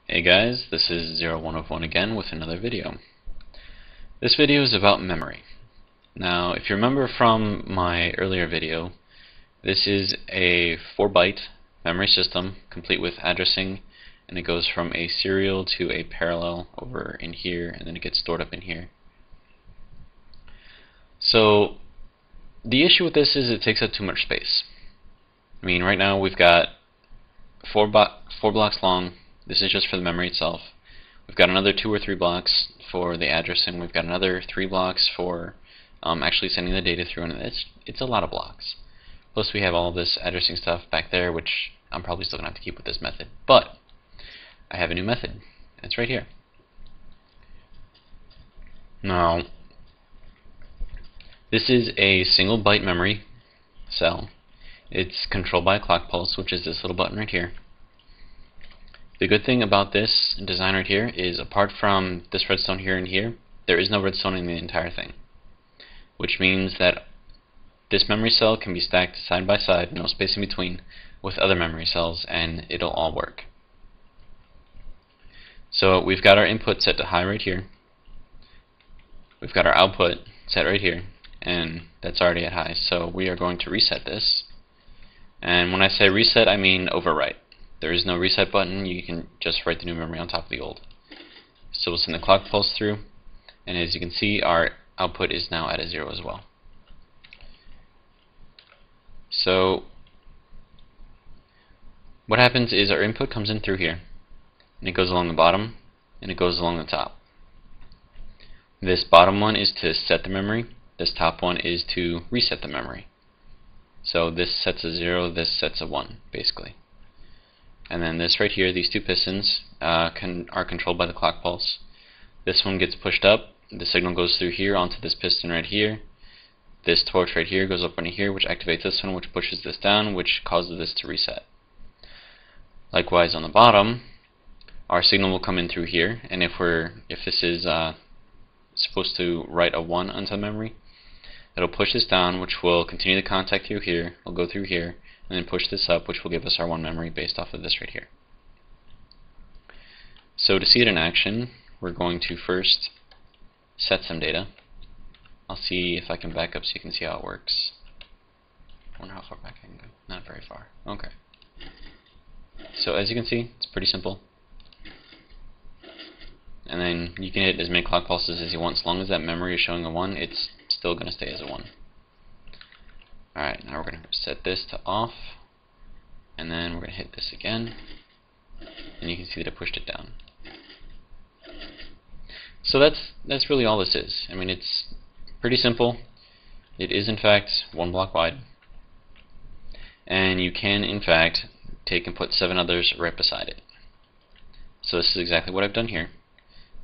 Hey guys, this is 01 again with another video. This video is about memory. Now, if you remember from my earlier video, this is a 4-byte memory system complete with addressing, and it goes from a serial to a parallel over in here, and then it gets stored up in here. So, the issue with this is it takes up too much space. I mean, right now we've got four blocks long. This is just for the memory itself. We've got another 2 or 3 blocks for the addressing. We've got another 3 blocks for actually sending the data through, and it's a lot of blocks. Plus we have all this addressing stuff back there, which I'm probably still going to have to keep with this method. But I have a new method. It's right here. Now, this is a single byte memory cell. It's controlled by a clock pulse, which is this little button right here. The good thing about this design right here is, apart from this redstone here and here, there is no redstone in the entire thing, which means that this memory cell can be stacked side by side, no space in between, with other memory cells, and it'll all work. So we've got our input set to high right here. We've got our output set right here, and that's already at high. So we are going to reset this. And when I say reset, I mean overwrite. There is no reset button. You can just write the new memory on top of the old. So we'll send the clock pulse through, and as you can see, our output is now at a 0 as well. So what happens is our input comes in through here, and it goes along the bottom, and it goes along the top. This bottom one is to set the memory. This top one is to reset the memory. So this sets a 0, this sets a 1, basically. And then this right here, these two pistons are controlled by the clock pulse. This one gets pushed up, the signal goes through here onto this piston right here. This torch right here goes up into here, which activates this one, which pushes this down, which causes this to reset. Likewise on the bottom, our signal will come in through here, and if this is supposed to write a 1 onto the memory, it'll push this down, which will continue the contact through here, will go through here, and then push this up, which will give us our 1 memory based off of this right here. So to see it in action, we're going to first set some data. I'll see if I can back up so you can see how it works. I wonder how far back I can go. Not very far. Okay. So as you can see, it's pretty simple. And then you can hit as many clock pulses as you want. As long as that memory is showing a 1, it's still going to stay as a 1. Alright, now we're going to set this to off, and then we're going to hit this again, and you can see that it pushed it down. So that's really all this is. I mean, it's pretty simple. It is in fact 1 block wide, and you can in fact take and put 7 others right beside it. So this is exactly what I've done here.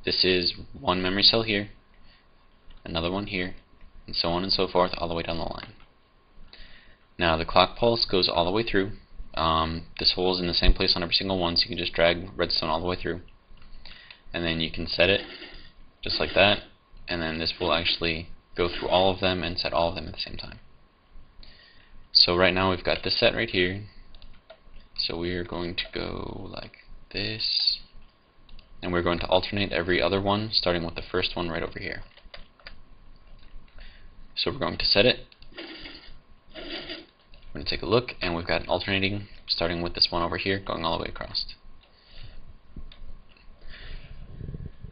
This is 1 memory cell here, another one here, and so on and so forth all the way down the line. Now the clock pulse goes all the way through. This hole is in the same place on every single one, so you can just drag redstone all the way through. And then you can set it just like that, and then this will actually go through all of them and set all of them at the same time. So right now we've got this set right here. So we are going to go like this, and we're going to alternate every other one, starting with the first one right over here. So we're going to set it. We're going to take a look, and we've got an alternating, starting with this one over here, going all the way across.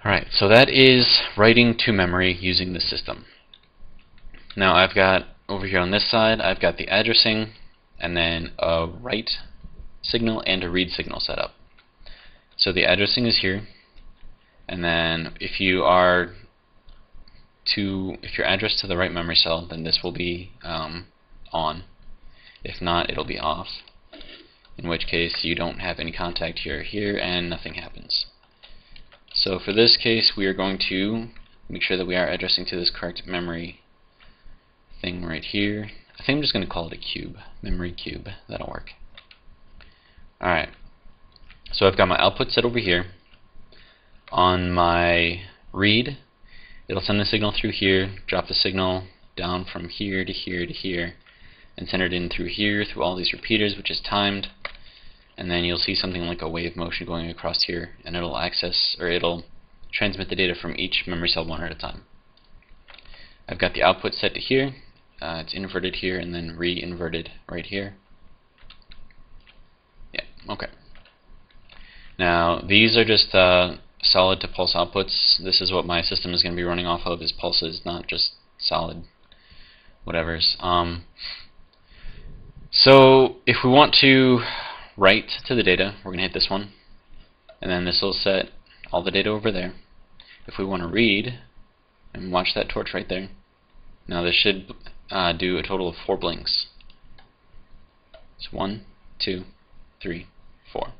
Alright, so that is writing to memory using the system. Now I've got, over here on this side, I've got the addressing, and then a write signal and a read signal set up. So the addressing is here, and then if you're addressed to the right memory cell, then this will be on. If not, it'll be off, in which case you don't have any contact here or here, and nothing happens. So for this case, we are going to make sure that we are addressing to this correct memory thing right here. I think I'm just going to call it a cube, memory cube. That'll work. Alright, so I've got my output set over here. On my read, it'll send the signal through here, drop the signal down from here to here to here, and send it in through here, through all these repeaters, which is timed, and then you'll see something like a wave motion going across here, and it'll access, or it'll transmit the data from each memory cell one at a time. I've got the output set to here. It's inverted here and then re-inverted right here. Yeah, okay. Now these are just solid to pulse outputs. This is what my system is going to be running off of, is pulses, not just solid whatevers. So if we want to write to the data, we're going to hit this one, and then this will set all the data over there. If we want to read, and watch that torch right there, now this should do a total of 4 blinks. It's 1, 2, 3, 4.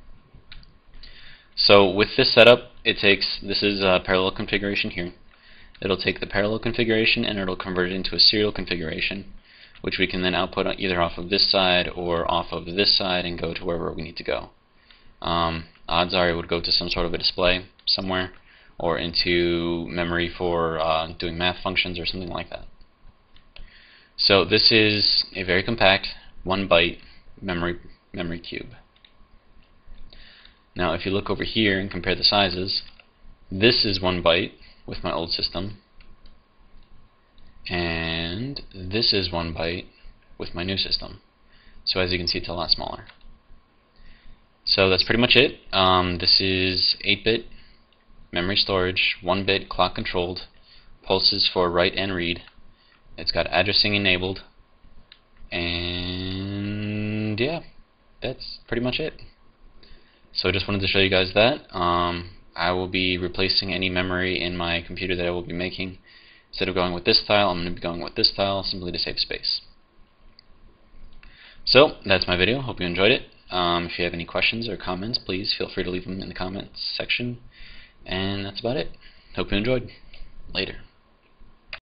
So with this setup, it takes, this is a parallel configuration here. It'll take the parallel configuration and it'll convert it into a serial configuration, which we can then output either off of this side or off of this side and go to wherever we need to go. Odds are it would go to some sort of a display somewhere, or into memory for doing math functions or something like that. So this is a very compact 1 byte memory cube. Now if you look over here and compare the sizes, this is 1 byte with my old system, and this is 1 byte with my new system. So as you can see, it's a lot smaller. So that's pretty much it. This is 8-bit memory storage, 1-bit clock controlled, pulses for write and read. It's got addressing enabled, and yeah, that's pretty much it. So I just wanted to show you guys that. I will be replacing any memory in my computer that I will be making. Instead of going with this style, I'm going to be going with this style simply to save space. So that's my video. Hope you enjoyed it. If you have any questions or comments, please feel free to leave them in the comments section. And that's about it. Hope you enjoyed. Later.